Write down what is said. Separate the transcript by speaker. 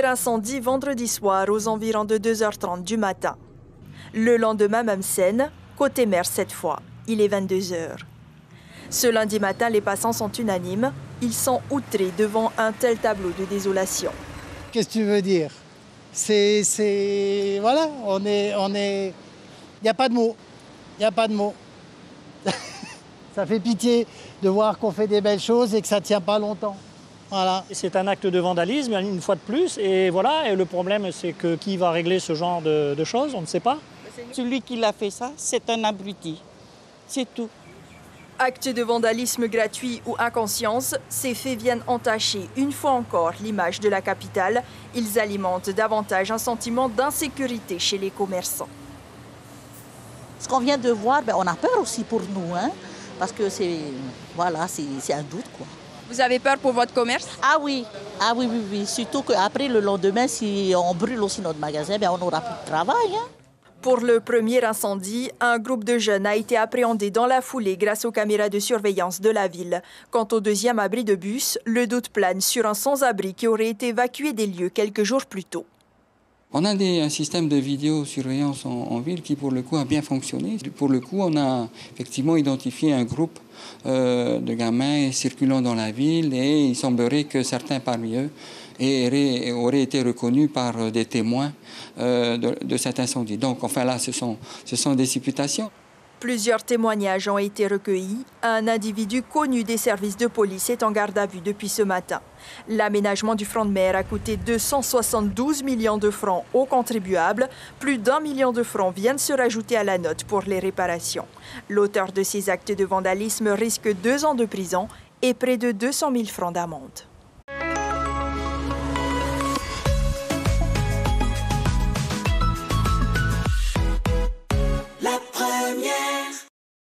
Speaker 1: premier incendie vendredi soir aux environs de 2h30 du matin. Le lendemain, même scène, côté mer cette fois. Il est 22h. Ce lundi matin, les passants sont unanimes. Ils sont outrés devant un tel tableau de désolation.
Speaker 2: Qu'est-ce que tu veux dire? Voilà, on est... Il n'y a pas de mots. Il n'y a pas de mots. Ça fait pitié de voir qu'on fait des belles choses et que ça ne tient pas longtemps. Voilà.
Speaker 3: C'est un acte de vandalisme, une fois de plus. Et voilà, et le problème, c'est que qui va régler ce genre de choses? On ne sait pas.
Speaker 4: Celui qui a fait ça, c'est un abruti. C'est tout.
Speaker 1: Acte de vandalisme gratuit ou inconscience, ces faits viennent entacher une fois encore l'image de la capitale. Ils alimentent davantage un sentiment d'insécurité chez les commerçants.
Speaker 5: Ce qu'on vient de voir, on a peur aussi pour nous, hein, parce que c'est un doute, quoi.
Speaker 6: Vous avez peur pour votre commerce?
Speaker 5: Ah oui, oui. Surtout qu'après, le lendemain, si on brûle aussi notre magasin, on n'aura plus de travail, hein.
Speaker 1: Pour le premier incendie, un groupe de jeunes a été appréhendé dans la foulée grâce aux caméras de surveillance de la ville. Quant au deuxième abri de bus, le doute plane sur un sans-abri qui aurait été évacué des lieux quelques jours plus tôt.
Speaker 7: On a un système de vidéosurveillance en ville qui, pour le coup, a bien fonctionné. Pour le coup, on a effectivement identifié un groupe de gamins circulant dans la ville et il semblerait que certains parmi eux auraient été reconnus par des témoins de cet incendie. Donc, enfin là, ce sont des supputations.
Speaker 1: Plusieurs témoignages ont été recueillis. Un individu connu des services de police est en garde à vue depuis ce matin. L'aménagement du front de mer a coûté 272 millions de francs aux contribuables. Plus d'1 million de francs viennent se rajouter à la note pour les réparations. L'auteur de ces actes de vandalisme risque 2 ans de prison et près de 200 000 francs d'amende.